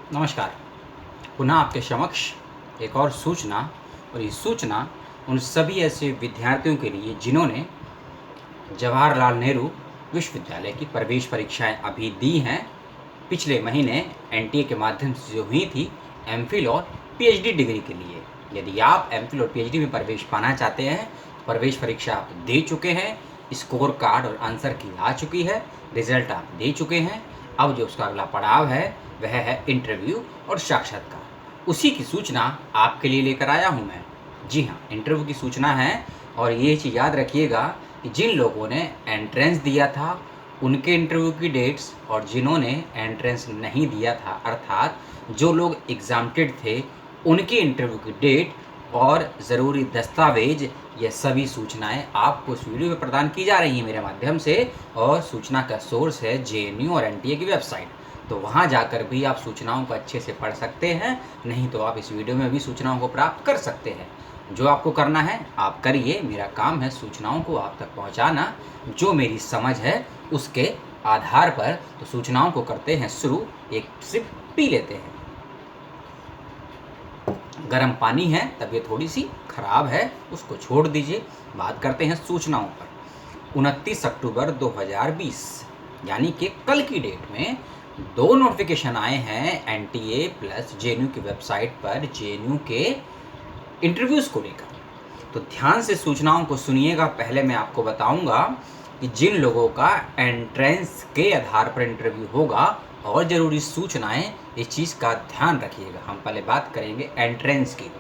नमस्कार। पुनः आपके समक्ष एक और सूचना, और ये सूचना उन सभी ऐसे विद्यार्थियों के लिए जिन्होंने जवाहरलाल नेहरू विश्वविद्यालय की प्रवेश परीक्षाएं अभी दी हैं। पिछले महीने एनटीए के माध्यम से जो हुई थी एमफिल और पीएचडी डिग्री के लिए। यदि आप एमफिल और पीएचडी में प्रवेश पाना चाहते हैं, प्रवेश परीक्षा आप दे चुके हैं, स्कोर कार्ड और आंसर की आ चुकी है, रिजल्ट आप दे चुके हैं, अब जो उसका अगला पड़ाव है वह है इंटरव्यू और साक्षात्कार। उसी की सूचना आपके लिए लेकर आया हूं मैं। जी हाँ, इंटरव्यू की सूचना है। और ये चीज़ याद रखिएगा कि जिन लोगों ने एंट्रेंस दिया था उनके इंटरव्यू की डेट्स, और जिन्होंने एंट्रेंस नहीं दिया था अर्थात जो लोग एग्जाम्प्टेड थे उनकी इंटरव्यू की डेट और ज़रूरी दस्तावेज, ये सभी सूचनाएं आपको इस वीडियो में प्रदान की जा रही हैं मेरे माध्यम से। और सूचना का सोर्स है जेएनयू और एनटीए की वेबसाइट, तो वहां जाकर भी आप सूचनाओं को अच्छे से पढ़ सकते हैं, नहीं तो आप इस वीडियो में भी सूचनाओं को प्राप्त कर सकते हैं। जो आपको करना है आप करिए, मेरा काम है सूचनाओं को आप तक पहुंचाना, जो मेरी समझ है उसके आधार पर। तो सूचनाओं को करते हैं शुरू। एक सिप पी लेते हैं। गर्म पानी है, तबीयत थोड़ी सी खराब है, उसको छोड़ दीजिए। बात करते हैं सूचनाओं पर। 29 अक्टूबर 2020 यानी कि कल की डेट में 2 नोटिफिकेशन आए हैं एनटीए प्लस जेएनयू की वेबसाइट पर जेएनयू के इंटरव्यूज़ को लेकर। तो ध्यान से सूचनाओं को सुनिएगा। पहले मैं आपको बताऊंगा कि जिन लोगों का एंट्रेंस के आधार पर इंटरव्यू होगा और ज़रूरी सूचनाएं, इस चीज़ का ध्यान रखिएगा। हम पहले बात करेंगे एंट्रेंस की,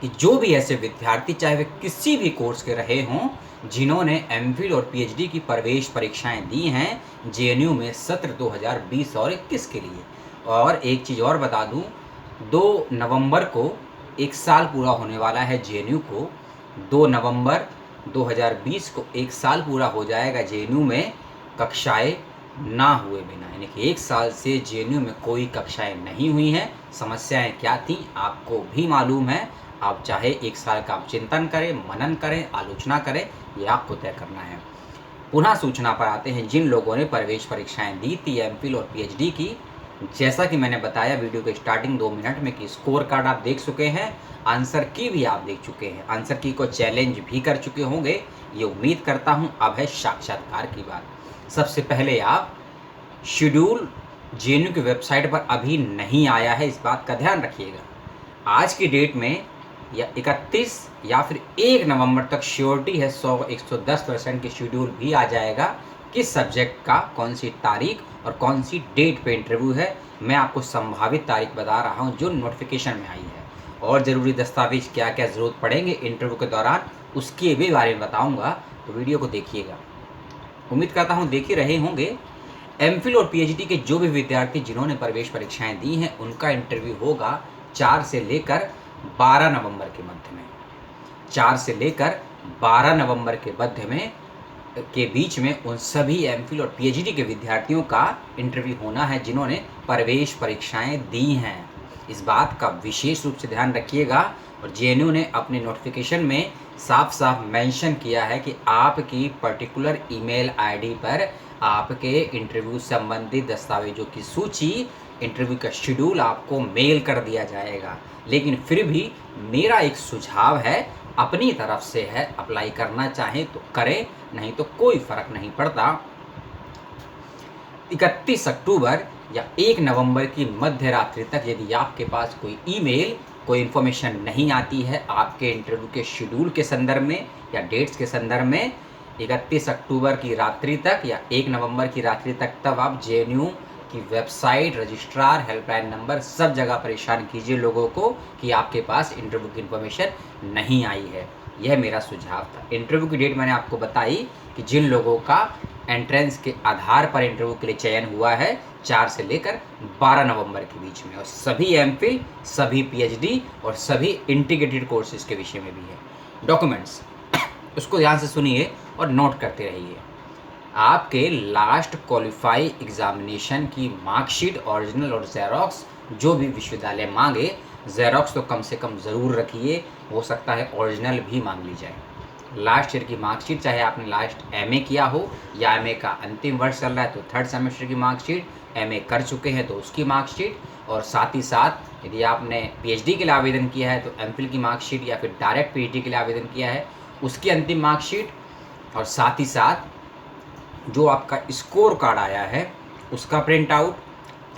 कि जो भी ऐसे विद्यार्थी चाहे वे किसी भी कोर्स के रहे हों जिन्होंने एमफिल और पीएचडी की प्रवेश परीक्षाएं दी हैं जेएनयू में सत्र 2020 और 21 के लिए। और एक चीज़ और बता दूं, 2 नवंबर को 1 साल पूरा होने वाला है जेएनयू को। 2 नवंबर 2020 को 1 साल पूरा हो जाएगा जेएनयू में कक्षाएं ना हुए बिना, यानी कि 1 साल से जेएनयू में कोई कक्षाएं नहीं हुई हैं। समस्याएं क्या थी आपको भी मालूम है। आप चाहे 1 साल का आप चिंतन करें, मनन करें, आलोचना करें, ये आपको तय करना है। पुनः सूचना पर आते हैं। जिन लोगों ने प्रवेश परीक्षाएं दी थी एमफिल और पीएचडी की, जैसा कि मैंने बताया वीडियो के स्टार्टिंग 2 मिनट में कि स्कोर कार्ड आप देख चुके हैं, आंसर की भी आप देख चुके हैं, आंसर की को चैलेंज भी कर चुके होंगे, ये उम्मीद करता हूँ। अब है साक्षात्कार की बात। सबसे पहले आप शेड्यूल जेएनयू की वेबसाइट पर अभी नहीं आया है, इस बात का ध्यान रखिएगा। आज की डेट में या 31 या फिर 1 नवंबर तक श्योरिटी है 110% की शेड्यूल भी आ जाएगा। किस सब्जेक्ट का कौन सी तारीख और कौन सी डेट पे इंटरव्यू है, मैं आपको संभावित तारीख बता रहा हूं जो नोटिफिकेशन में आई है। और ज़रूरी दस्तावेज क्या क्या ज़रूरत पड़ेंगे इंटरव्यू के दौरान, उसके भी बारे में बताऊंगा, तो वीडियो को देखिएगा। उम्मीद करता हूँ देख ही रहे होंगे। एमफिल और पीएचडी के जो भी विद्यार्थी जिन्होंने प्रवेश परीक्षाएं दी हैं उनका इंटरव्यू होगा 4 से लेकर 12 नवंबर के मध्य में। 4 से लेकर 12 नवंबर के मध्य में के बीच में उन सभी एमफिल और पीएचडी के विद्यार्थियों का इंटरव्यू होना है जिन्होंने प्रवेश परीक्षाएं दी हैं। इस बात का विशेष रूप से ध्यान रखिएगा। और जेएनयू ने अपने नोटिफिकेशन में साफ साफ मेंशन किया है कि आपकी पर्टिकुलर ईमेल आईडी पर आपके इंटरव्यू संबंधी दस्तावेजों की सूची, इंटरव्यू का शेड्यूल आपको मेल कर दिया जाएगा। लेकिन फिर भी मेरा एक सुझाव है, अपनी तरफ से है, अप्लाई करना चाहें तो करें, नहीं तो कोई फर्क नहीं पड़ता। 31 अक्टूबर या 1 नवंबर की मध्य रात्रि तक यदि आपके पास कोई ईमेल, कोई इन्फॉर्मेशन नहीं आती है आपके इंटरव्यू के शेड्यूल के संदर्भ में या डेट्स के संदर्भ में, 31 अक्टूबर की रात्रि तक या 1 नवंबर की रात्रि तक, तब आप जेएनयू की वेबसाइट, रजिस्ट्रार, हेल्पलाइन नंबर, सब जगह परेशान कीजिए लोगों को कि आपके पास इंटरव्यू की इन्फॉर्मेशन नहीं आई है। यह मेरा सुझाव था। इंटरव्यू की डेट मैंने आपको बताई कि जिन लोगों का एंट्रेंस के आधार पर इंटरव्यू के लिए चयन हुआ है 4 से लेकर 12 नवंबर के बीच में, और सभी एमफिल, सभी पीएचडी और सभी इंटीग्रेटेड कोर्सेज के विषय में भी है। डॉक्यूमेंट्स, उसको ध्यान से सुनिए और नोट करते रहिए। आपके लास्ट क्वालिफाई एग्जामिनेशन की मार्कशीट ओरिजिनल और जेरोक्स, जो भी विश्वविद्यालय मांगे, जेरोक्स तो कम से कम ज़रूर रखिए, हो सकता है ओरिजिनल भी मांग ली जाए। लास्ट ईयर की मार्कशीट, चाहे आपने लास्ट एमए किया हो या एमए का अंतिम वर्ष चल रहा है तो थर्ड सेमेस्टर की मार्कशीट, एमए कर चुके हैं तो उसकी मार्कशीट, और साथ ही साथ यदि आपने पीएचडी के लिए आवेदन किया है तो एमफिल की मार्कशीट या फिर डायरेक्ट पीएचडी के लिए आवेदन किया है उसकी अंतिम मार्कशीट, और साथ ही साथ जो आपका स्कोर कार्ड आया है उसका प्रिंट आउट,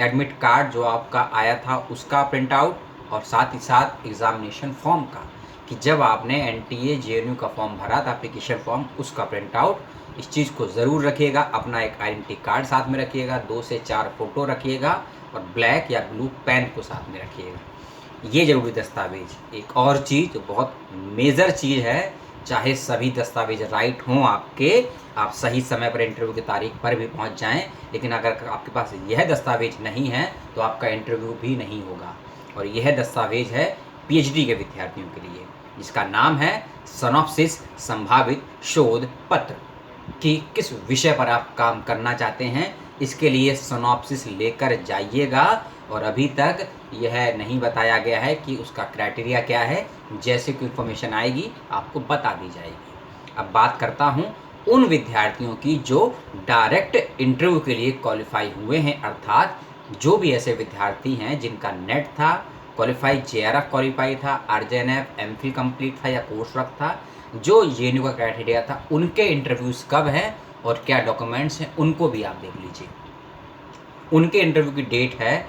एडमिट कार्ड जो आपका आया था उसका प्रिंट आउट, और साथ ही साथ एग्ज़ामिनेशन फॉर्म का, कि जब आपने एनटीए जेएनयू का फॉर्म भरा था एप्लीकेशन फॉर्म, उसका प्रिंट आउट। इस चीज़ को ज़रूर रखिएगा। अपना एक आइडेंटिटी कार्ड साथ में रखिएगा, 2 से 4 फोटो रखिएगा, और ब्लैक या ब्लू पेन को साथ में रखिएगा। ये ज़रूरी दस्तावेज। एक और चीज़ जो बहुत मेजर चीज़ है, चाहे सभी दस्तावेज राइट हों आपके, आप सही समय पर इंटरव्यू की तारीख पर भी पहुंच जाएं, लेकिन अगर आपके पास यह दस्तावेज नहीं है तो आपका इंटरव्यू भी नहीं होगा। और यह दस्तावेज है पीएचडी के विद्यार्थियों के लिए, जिसका नाम है सिनॉप्सिस संभावित शोध पत्र, कि किस विषय पर आप काम करना चाहते हैं। इसके लिए सिनॉप्सिस लेकर जाइएगा, और अभी तक यह नहीं बताया गया है कि उसका क्राइटेरिया क्या है। जैसे कोई इन्फॉर्मेशन आएगी आपको बता दी जाएगी। अब बात करता हूँ उन विद्यार्थियों की जो डायरेक्ट इंटरव्यू के लिए क्वालिफाई हुए हैं, अर्थात जो भी ऐसे विद्यार्थी हैं जिनका नेट था क्वालिफाई, जेआरएफ क्वालिफाई था, आरजेएनएफ, एमफिल कंप्लीट था या कोर्स वर्क था, जो जेएनयू का क्राइटेरिया था, उनके इंटरव्यूज़ कब हैं और क्या डॉक्यूमेंट्स हैं, उनको भी आप देख लीजिए। उनके इंटरव्यू की डेट है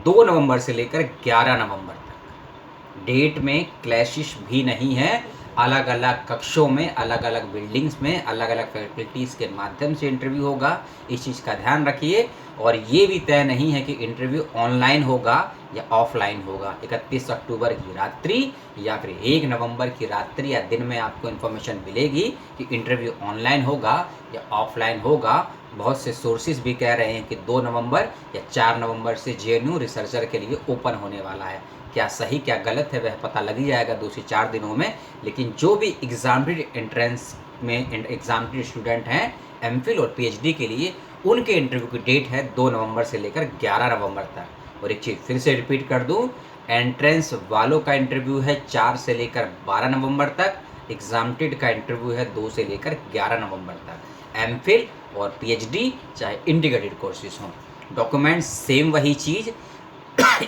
2 नवंबर से लेकर 11 नवंबर तक। डेट में क्लैशिश भी नहीं है। अलग अलग कक्षों में, अलग अलग बिल्डिंग्स में, अलग अलग फैकल्टीज़ के माध्यम से इंटरव्यू होगा। इस चीज़ का ध्यान रखिए। और ये भी तय नहीं है कि इंटरव्यू ऑनलाइन होगा या ऑफलाइन होगा। 31 अक्टूबर की रात्रि या फिर 1 नवंबर की रात्रि या दिन में आपको इन्फॉर्मेशन मिलेगी कि इंटरव्यू ऑनलाइन होगा या ऑफलाइन होगा। बहुत से सोर्सेज भी कह रहे हैं कि 2 नवंबर या 4 नवंबर से जेएनयू रिसर्चर के लिए ओपन होने वाला है। क्या सही क्या गलत है वह पता लग ही जाएगा 2 से 4 दिनों में। लेकिन जो भी एग्जामिनेटेड एंट्रेंस में एग्जामिनेटेड स्टूडेंट हैं एमफिल और पीएचडी के लिए, उनके इंटरव्यू की डेट है 2 नवंबर से लेकर 11 नवंबर तक। और एक चीज़ फिर से रिपीट कर दूं, एंट्रेंस वालों का इंटरव्यू है 4 से लेकर 12 नवंबर तक, एग्जामिनेटेड का इंटरव्यू है 2 से लेकर 11 नवंबर तक। एमफिल और पीएचडी चाहे इंटीग्रेटेड कोर्सेज हों, डॉक्यूमेंट्स सेम वही चीज़,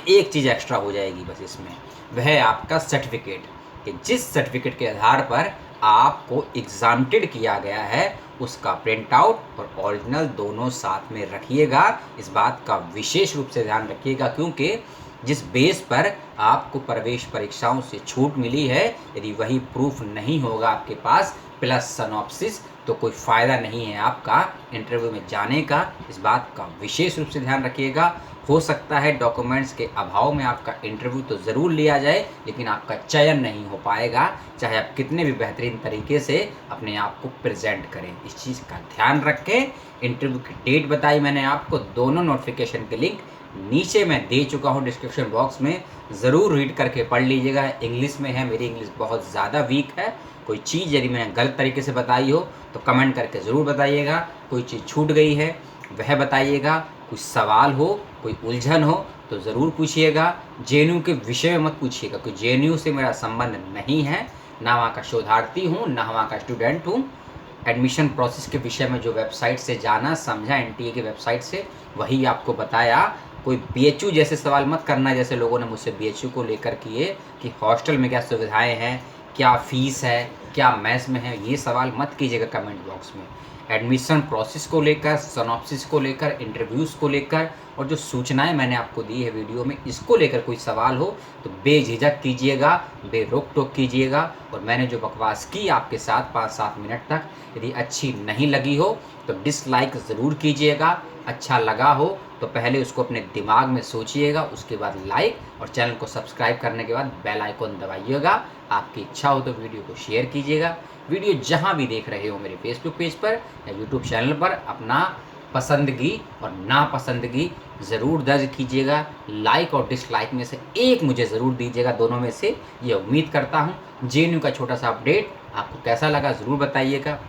एक चीज़ एक्स्ट्रा हो जाएगी बस इसमें, वह है आपका सर्टिफिकेट, कि जिस सर्टिफिकेट के आधार पर आपको एग्जामिनेटेड किया गया है उसका प्रिंट आउट और ओरिजिनल दोनों साथ में रखिएगा। इस बात का विशेष रूप से ध्यान रखिएगा, क्योंकि जिस बेस पर आपको प्रवेश परीक्षाओं से छूट मिली है, यदि वही प्रूफ नहीं होगा आपके पास प्लस सिनॉप्सिस, तो कोई फ़ायदा नहीं है आपका इंटरव्यू में जाने का। इस बात का विशेष रूप से ध्यान रखिएगा। हो सकता है डॉक्यूमेंट्स के अभाव में आपका इंटरव्यू तो ज़रूर लिया जाए, लेकिन आपका चयन नहीं हो पाएगा, चाहे आप कितने भी बेहतरीन तरीके से अपने आप को प्रेजेंट करें। इस चीज़ का ध्यान रखें। इंटरव्यू की डेट बताई मैंने आपको, दोनों नोटिफिकेशन के लिंक नीचे मैं दे चुका हूँ डिस्क्रिप्शन बॉक्स में, ज़रूर रीड करके पढ़ लीजिएगा। इंग्लिश में है, मेरी इंग्लिश बहुत ज़्यादा वीक है। कोई चीज़ यदि मैंने गलत तरीके से बताई हो तो कमेंट करके ज़रूर बताइएगा। कोई चीज़ छूट गई है वह बताइएगा। कुछ सवाल हो, कोई उलझन हो तो ज़रूर पूछिएगा। जेएनयू के विषय में मत पूछिएगा, क्योंकि जेएनयू से मेरा संबंध नहीं है, ना वहाँ का शोधार्थी हूँ, ना वहाँ का स्टूडेंट हूँ। एडमिशन प्रोसेस के विषय में जो वेबसाइट से जाना समझा, एनटीए की वेबसाइट से, वही आपको बताया। कोई बीएचयू जैसे सवाल मत करना जैसे लोगों ने मुझसे बीएचयू को लेकर किए कि हॉस्टल में क्या सुविधाएं हैं, क्या फ़ीस है, क्या मैथ्स में है। ये सवाल मत कीजिएगा कमेंट बॉक्स में। एडमिशन प्रोसेस को लेकर, सिनॉप्सिस को लेकर, इंटरव्यूज़ को लेकर और जो सूचनाएं मैंने आपको दी है वीडियो में, इसको लेकर कोई सवाल हो तो बेझिझक कीजिएगा, बेरोक टोक कीजिएगा। और मैंने जो बकवास की आपके साथ 5-7 मिनट तक, यदि अच्छी नहीं लगी हो तो डिसलाइक ज़रूर कीजिएगा। अच्छा लगा हो तो पहले उसको अपने दिमाग में सोचिएगा, उसके बाद लाइक, और चैनल को सब्सक्राइब करने के बाद बेल आइकन दबाइएगा। आपकी इच्छा हो तो वीडियो को शेयर कीजिएगा। वीडियो जहां भी देख रहे हो, मेरे फेसबुक पेज पर या यूट्यूब चैनल पर, अपना पसंदगी और नापसंदगी ज़रूर दर्ज कीजिएगा। लाइक और डिसलाइक में से एक मुझे ज़रूर दीजिएगा, दोनों में से, ये उम्मीद करता हूँ। जेएनयू का छोटा सा अपडेट आपको कैसा लगा ज़रूर बताइएगा।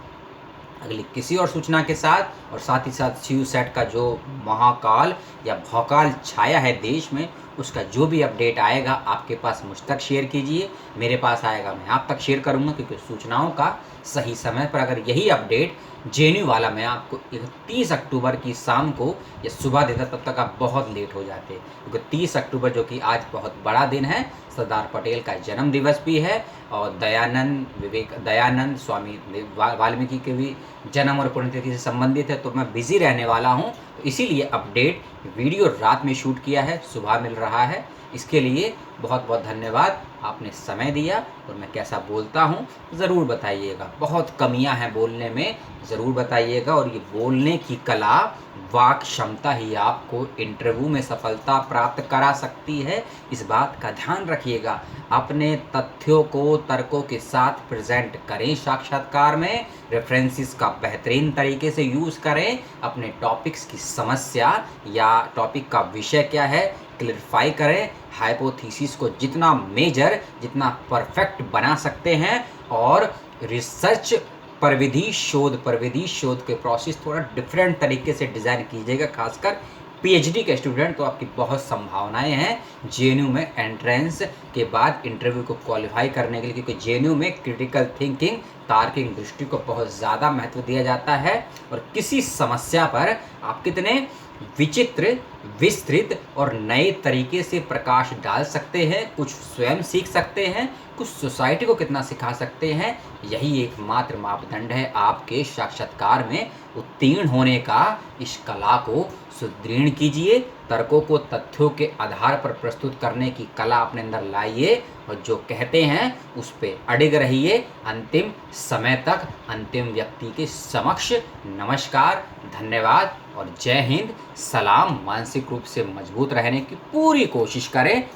अगली किसी और सूचना के साथ, और साथ ही साथ सी सेट का जो महाकाल या भौकाल छाया है देश में, उसका जो भी अपडेट आएगा आपके पास मुझ तक शेयर कीजिए, मेरे पास आएगा मैं आप तक शेयर करूँगा, क्योंकि सूचनाओं का सही समय पर अगर यही अपडेट जेन्यू वाला मैं आपको 31 अक्टूबर की शाम को या सुबह देता तब तक आप बहुत लेट हो जाते, क्योंकि 30 अक्टूबर जो कि आज बहुत बड़ा दिन है, सरदार पटेल का जन्म दिवस भी है और दयानंद स्वामी वाल्मीकि के भी जन्म और पुण्यतिथि से संबंधित है, तो मैं बिज़ी रहने वाला हूँ, तो इसीलिए अपडेट वीडियो रात में शूट किया है, सुबह मिल रहा है। इसके लिए बहुत बहुत धन्यवाद, आपने समय दिया। और मैं कैसा बोलता हूँ ज़रूर बताइएगा, बहुत कमियां हैं बोलने में, ज़रूर बताइएगा। और ये बोलने की कला, वाक क्षमता ही आपको इंटरव्यू में सफलता प्राप्त करा सकती है, इस बात का ध्यान रखिएगा। अपने तथ्यों को तर्कों के साथ प्रेजेंट करें साक्षात्कार में, रेफरेंसेस का बेहतरीन तरीके से यूज़ करें, अपने टॉपिक्स की समस्या या टॉपिक का विषय क्या है क्लियरिफाई करें, हाइपोथीसिस को जितना मेजर, जितना परफेक्ट बना सकते हैं, और रिसर्च परविधि शोध के प्रोसेस थोड़ा डिफरेंट तरीके से डिज़ाइन कीजिएगा, खासकर पीएचडी के स्टूडेंट, तो आपकी बहुत संभावनाएं हैं जेएनयू में एंट्रेंस के बाद इंटरव्यू को क्वालिफाई करने के लिए, क्योंकि जेएनयू में क्रिटिकल थिंकिंग, तार्किक दृष्टि को बहुत ज़्यादा महत्व दिया जाता है। और किसी समस्या पर आप कितने विचित्र, विस्तृत और नए तरीके से प्रकाश डाल सकते हैं, कुछ स्वयं सीख सकते हैं, कुछ सोसाइटी को कितना सिखा सकते हैं, यही एकमात्र मापदंड है आपके साक्षात्कार में उत्तीर्ण होने का। इस कला को सुदृढ़ कीजिए, तर्कों को तथ्यों के आधार पर प्रस्तुत करने की कला अपने अंदर लाइए, और जो कहते हैं उस पर अडिग रहिए अंतिम समय तक, अंतिम व्यक्ति के समक्ष। नमस्कार, धन्यवाद और जय हिंद। सलाम। मानसिक रूप से मजबूत रहने की पूरी कोशिश करें।